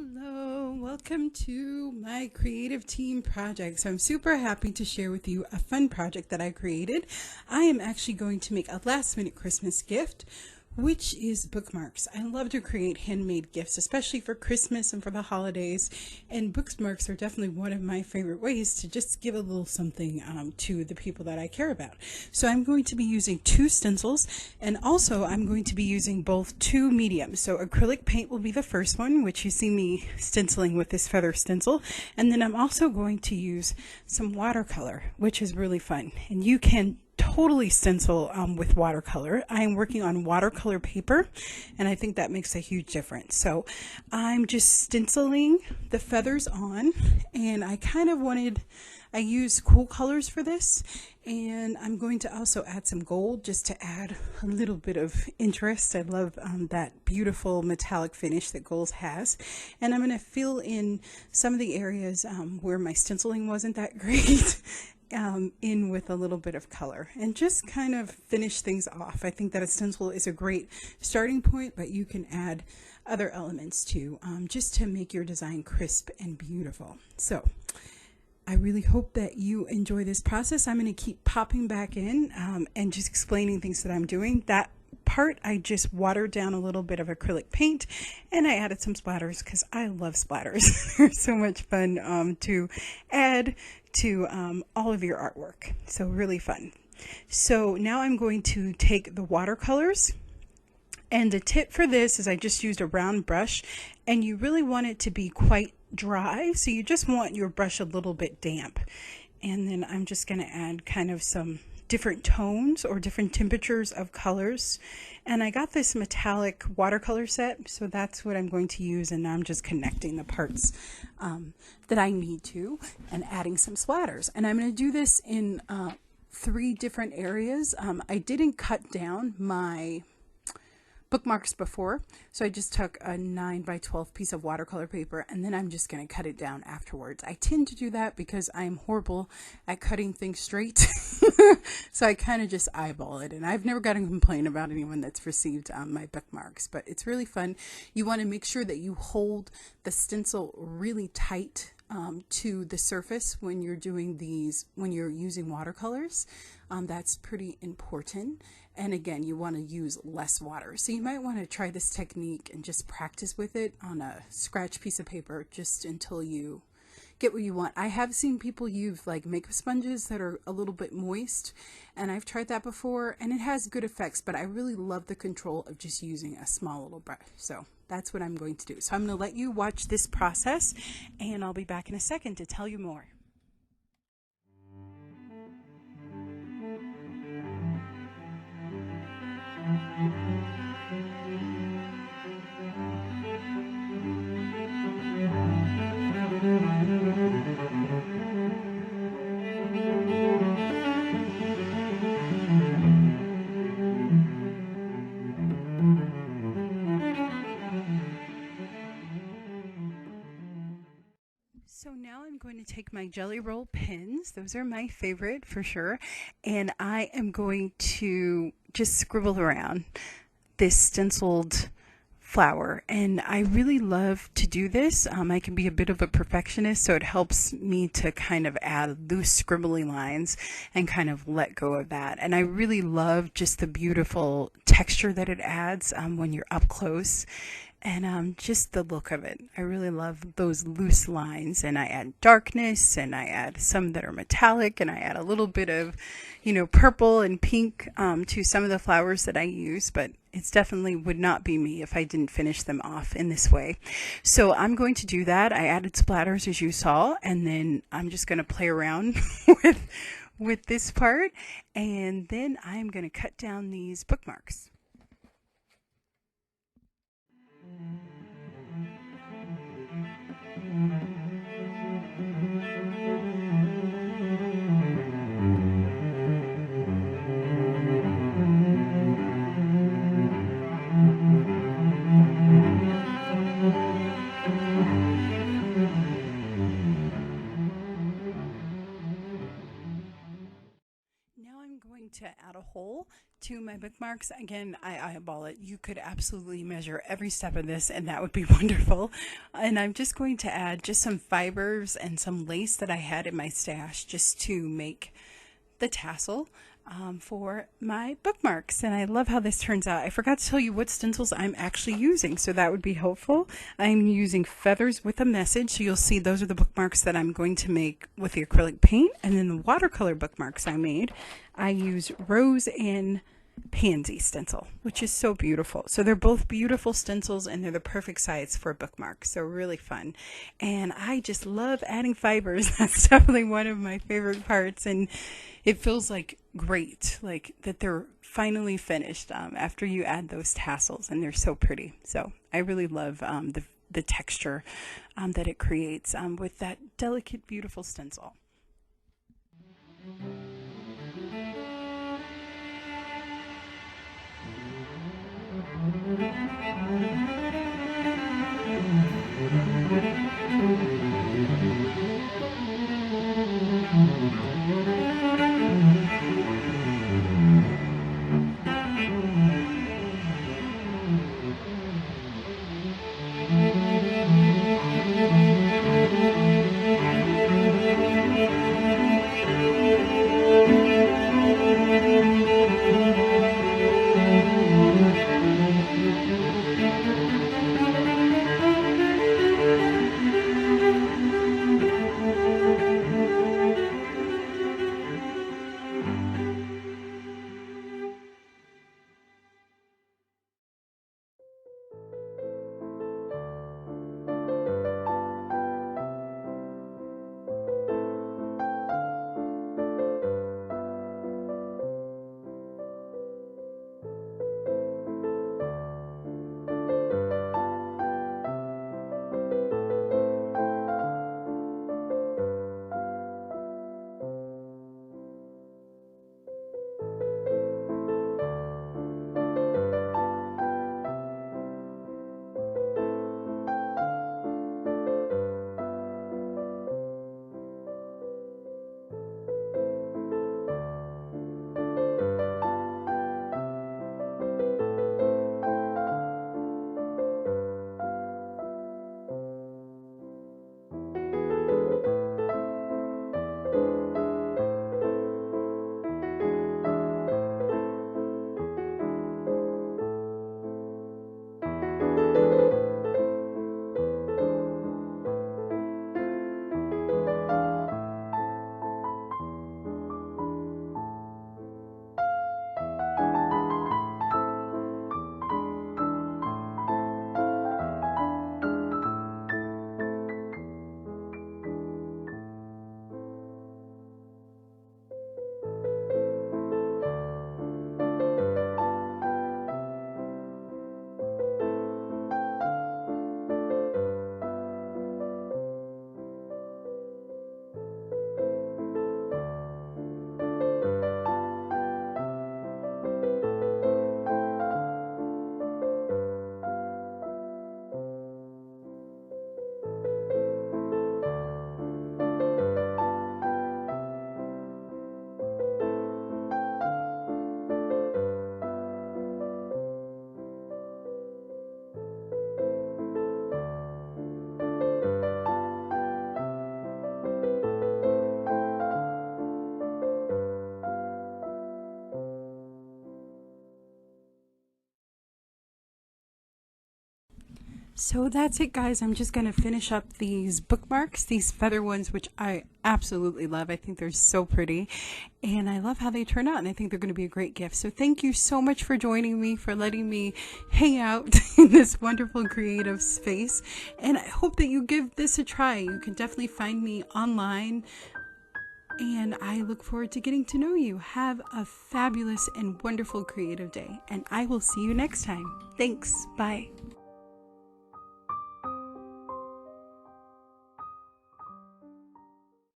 Hello, welcome to my creative team project. So I'm super happy to share with you a fun project that I created. I am actually going to make a last minute Christmas gift, which is bookmarks. I love to create handmade gifts, especially for Christmas and for the holidays. And bookmarks are definitely one of my favorite ways to just give a little something to the people that I care about. So I'm going to be using two stencils, and also I'm going to be using both two mediums. So acrylic paint will be the first one, which you see me stenciling with this feather stencil. And then I'm also going to use some watercolor, which is really fun. And you can totally stencil with watercolor. I am working on watercolor paper, and I think that makes a huge difference. So I'm just stenciling the feathers on, and I use cool colors for this, and I'm going to also add some gold just to add a little bit of interest. I love that beautiful metallic finish that gold has, and I'm going to fill in some of the areas where my stenciling wasn't that great in with a little bit of color and just kind of finish things off. I think that a stencil is a great starting point, but you can add other elements too, just to make your design crisp and beautiful. So I really hope that you enjoy this process. I'm going to keep popping back in and just explaining things that I'm doing. That part I just watered down a little bit of acrylic paint, and I added some splatters because I love splatters. They're so much fun to add to all of your artwork. So really fun. So now I'm going to take the watercolors, and the tip for this is I just used a round brush, and you really want it to be quite dry, so you just want your brush a little bit damp. And then I'm just going to add kind of some different tones or different temperatures of colors, and I got this metallic watercolor set, so that's what I'm going to use. And now I'm just connecting the parts that I need to and adding some splatters, and I'm going to do this in 3 different areas. I didn't cut down my bookmarks before, so I just took a 9x12 piece of watercolor paper, and then I'm just going to cut it down afterwards. I tend to do that because I'm horrible at cutting things straight, so I kind of just eyeball it, and I've never gotten a complaint about anyone that's received my bookmarks, but it's really fun. You want to make sure that you hold the stencil really tight to the surface when you're doing these, when you're using watercolors. That's pretty important. And again, you want to use less water. So you might want to try this technique and just practice with it on a scratch piece of paper just until you get what you want. I have seen people use like makeup sponges that are a little bit moist, and I've tried that before, and it has good effects, but I really love the control of just using a small little brush. So that's what I'm going to do. So I'm going to let you watch this process, and I'll be back in a second to tell you more. So now I'm going to take my Jelly Roll pens. Those are my favorite for sure. And I am going to just scribble around this stenciled flower. And I really love to do this. I can be a bit of a perfectionist, so it helps me to kind of add loose scribbly lines and kind of let go of that. And I really love just the beautiful texture that it adds when you're up close. And just the look of it. I really love those loose lines, and I add darkness, and I add some that are metallic, and I add a little bit of, purple and pink to some of the flowers that I use, but it's definitely would not be me if I didn't finish them off in this way. So I'm going to do that. I added splatters as you saw, and then I'm just going to play around with this part, and then I'm going to cut down these bookmarks. Now I'm going to add a hole to my bookmarks. Again, I eyeball it. You could absolutely measure every step of this, and that would be wonderful. And I'm just going to add just some fibers and some lace that I had in my stash just to make the tassel for my bookmarks. And I love how this turns out. I forgot to tell you what stencils I'm actually using, so that would be helpful. I'm using Feathers with a Message, so you'll see those are the bookmarks that I'm going to make with the acrylic paint. And then the watercolor bookmarks I made, I use Rose and Pansy stencil, which is so beautiful. So they're both beautiful stencils, and they're the perfect size for bookmarks. So really fun. And I just love adding fibers. That's definitely one of my favorite parts, and it feels like great, like that they're finally finished after you add those tassels, and they're so pretty. So I really love the texture that it creates with that delicate, beautiful stencil. So that's it, guys. I'm just going to finish up these bookmarks, these feather ones, which I absolutely love. I think they're so pretty, and I love how they turn out, and I think they're going to be a great gift. So thank you so much for joining me, for letting me hang out in this wonderful creative space, and I hope that you give this a try. You can definitely find me online, and I look forward to getting to know you. Have a fabulous and wonderful creative day, and I will see you next time. Thanks. Bye.